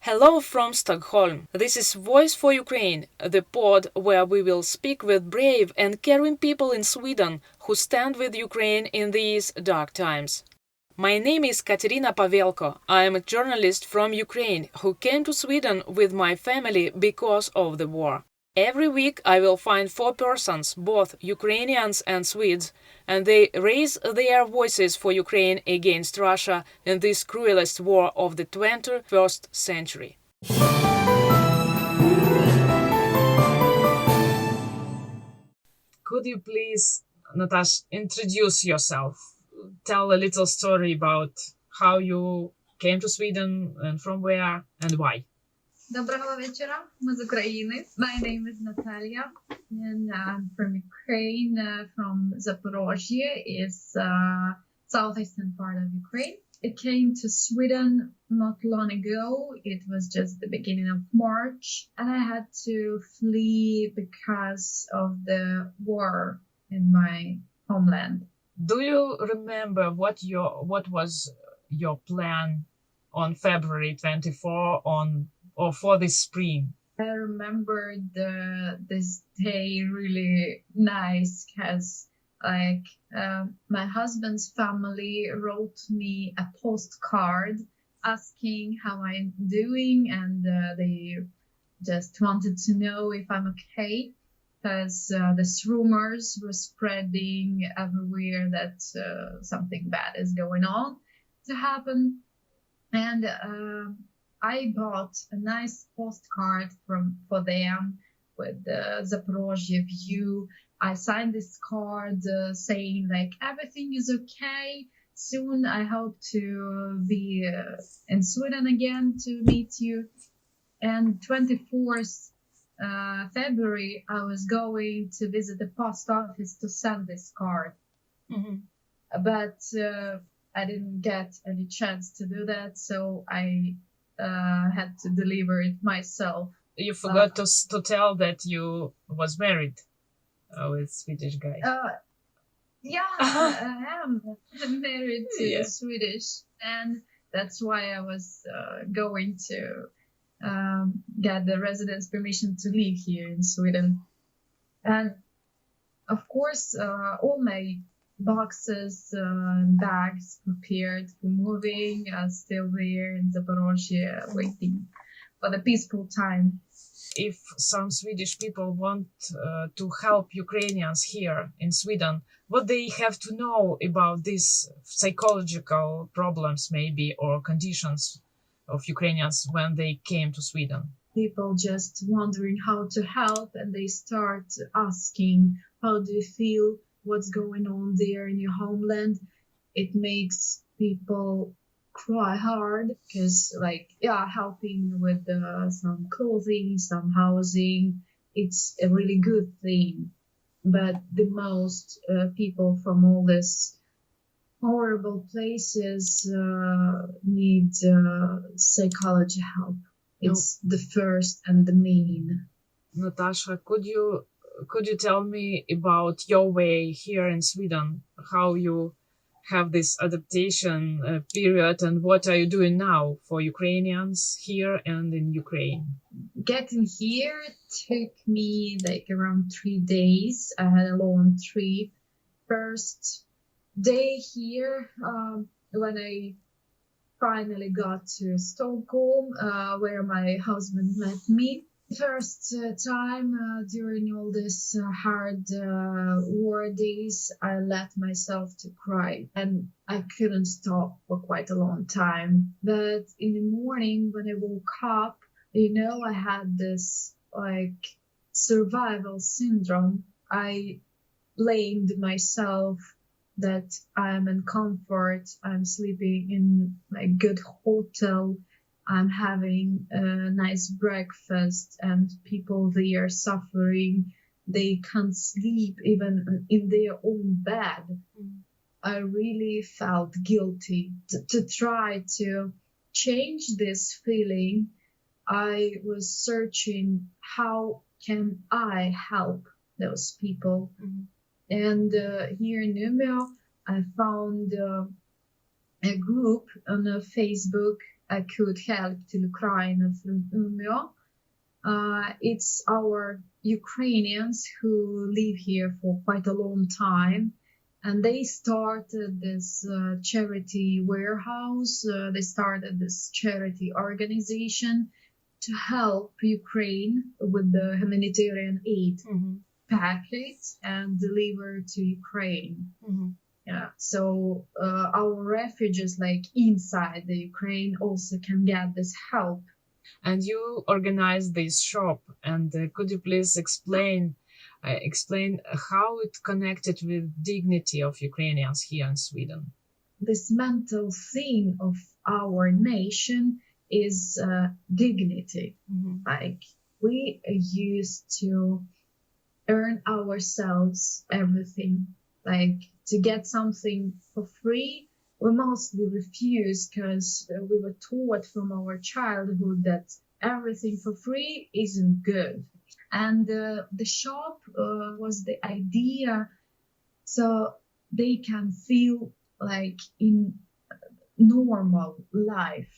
Hello from Stockholm. This is Voice for Ukraine, the pod where we will speak with brave and caring people in Sweden who stand with Ukraine in these dark times. My name is Kateryna Pavelko. I am a journalist from Ukraine who came to Sweden with my family because of the war. Every week I will find 4 persons, both Ukrainians and Swedes, and they raise their voices for Ukraine against Russia in this cruelest war of the 21st century. Could you please, Natasha, introduce yourself? Tell a little story about how you came to Sweden and from where and why. Доброго вечора. Мы з України. My name is Natalia, and I'm from Ukraine, from Zaporizhzhia, is southeastern part of Ukraine. I came to Sweden not long ago. It was just the beginning of March, and I had to flee because of the war in my homeland. Do you remember what was your plan on February 24 or for this spring? I remember this day really nice because my husband's family wrote me a postcard asking how I'm doing, and they just wanted to know if I'm okay, because these rumors were spreading everywhere that something bad is going on to happen. And I bought a nice postcard for them with the Zaporizhzhia view. I signed this card saying like everything is okay. Soon I hope to be in Sweden again to meet you. And 24th February, I was going to visit the post office to send this card. Mm-hmm. But I didn't get any chance to do that, so I had to deliver it myself. You forgot to tell that you was married with Swedish guy. Yeah, I am married to Yeah. Swedish, and that's why I was going to get the residence permission to live here in Sweden. And of course, all my boxes and bags prepared for moving are still there in Zaporizhzhia, waiting for the peaceful time. If some Swedish people want to help Ukrainians here in Sweden, what they have to know about these psychological problems maybe or conditions of Ukrainians when they came to Sweden? People just wondering how to help, and they start asking, how do you feel? What's going on there in your homeland? It makes people cry hard because helping with some clothing, some housing, it's a really good thing. But the most people from all these horrible places need psychology help. It's the first and the main. Natasha, could you tell me about your way here in Sweden, how you have this adaptation period, and what are you doing now for Ukrainians here and in Ukraine? Getting here took me like around 3 days. I had a long trip. First day here, when I finally got to Stockholm, where my husband met me. First time during all this hard war days, I let myself to cry, and I couldn't stop for quite a long time. But in the morning when I woke up, I had this survival syndrome. I blamed myself that I'm in comfort, I'm sleeping in a good hotel, I'm having a nice breakfast, and people there suffering. They can't sleep even in their own bed. I really felt guilty. To try to change this feeling, I was searching, how can I help those people? And here in Umeå, I found a group on Facebook I could help to Ukraine from Umeå. It's our Ukrainians who live here for quite a long time, and they started this charity warehouse. They started this charity organization to help Ukraine with the humanitarian aid packet and deliver to Ukraine. Yeah, so our refugees, like inside the Ukraine, also can get this help. And you organized this shop, and could you please explain how it connected with dignity of Ukrainians here in Sweden? This mental thing of our nation is dignity. Like we used to earn ourselves everything. Like to get something for free, we mostly refuse because we were taught from our childhood that everything for free isn't good. And the shop was the idea so they can feel like in normal life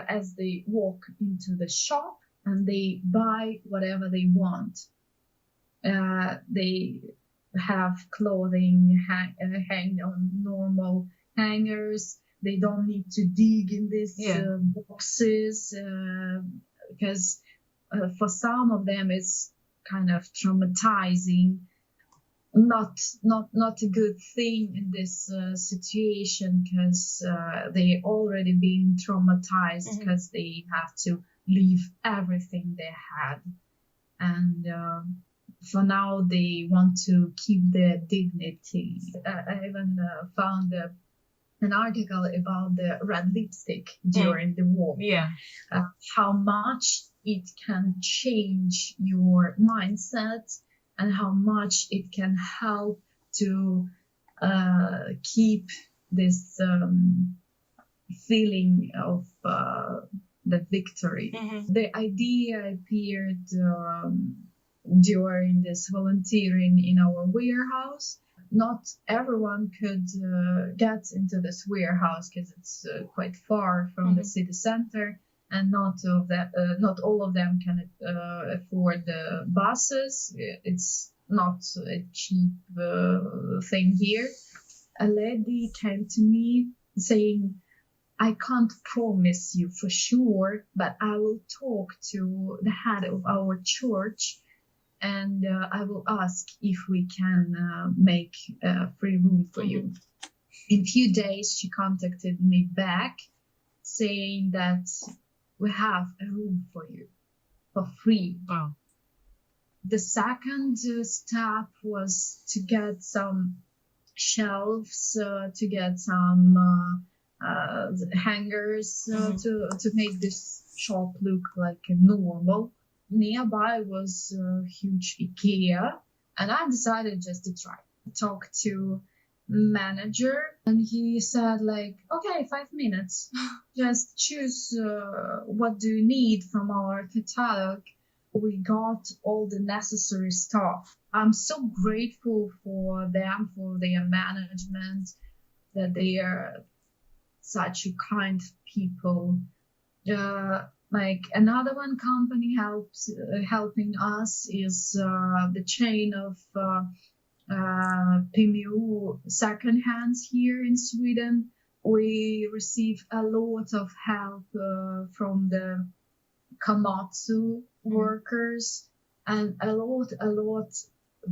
as they walk into the shop and they buy whatever they want. They have clothing hang on normal hangers. They don't need to dig in these boxes because for some of them it's kind of traumatizing. Not a good thing in this situation because they already been traumatized because they have to leave everything they had, and for now they want to keep their dignity. I even found an article about the red lipstick during the war. How much it can change your mindset and how much it can help to keep this feeling of the victory. The idea appeared during this volunteering in our warehouse. Not everyone could get into this warehouse because it's quite far from the city center, and not all of them can afford the buses. It's not a cheap thing here. A lady came to me saying, I can't promise you for sure, but I will talk to the head of our church and I will ask if we can make free room for you. In few days, she contacted me back saying that we have a room for you for free. Wow. The second step was to get some shelves, to get some hangers to make this shop look like a normal. Nearby was a huge IKEA, and I decided just to try. Talk to manager, and he said like, okay, 5 minutes. Just choose what do you need from our catalog. We got all the necessary stuff. I'm so grateful for them, for their management, that they are such a kind people. Like another one company helping us is the chain of PMU second hands here in Sweden. We receive a lot of help from the Komatsu workers and a lot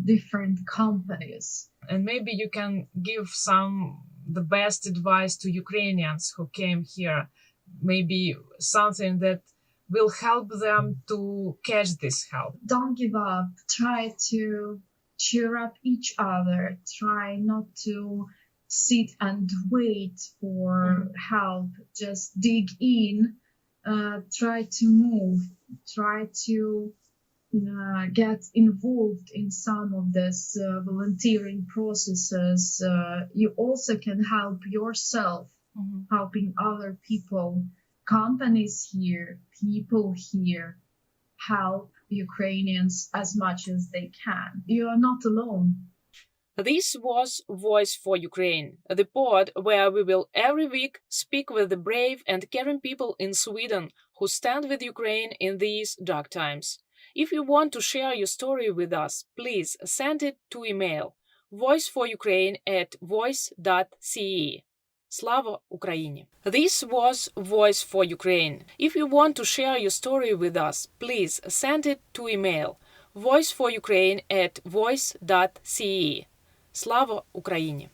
different companies. And maybe you can give the best advice to Ukrainians who came here, maybe something that will help them to catch this help. Don't give up. Try to cheer up each other. Try not to sit and wait for help. Just dig in. Try to move. Try to get involved in some of these volunteering processes. You also can help yourself, helping other people. Companies here, people here, help Ukrainians as much as they can. You are not alone. This was Voice for Ukraine, the pod where we will every week speak with the brave and caring people in Sweden who stand with Ukraine in these dark times. If you want to share your story with us, please send it to email voiceforukraine@voice.ce. Slava Ukraini! This was Voice for Ukraine. If you want to share your story with us, please send it to email voiceforukraine@voice.ce. Слава Україні!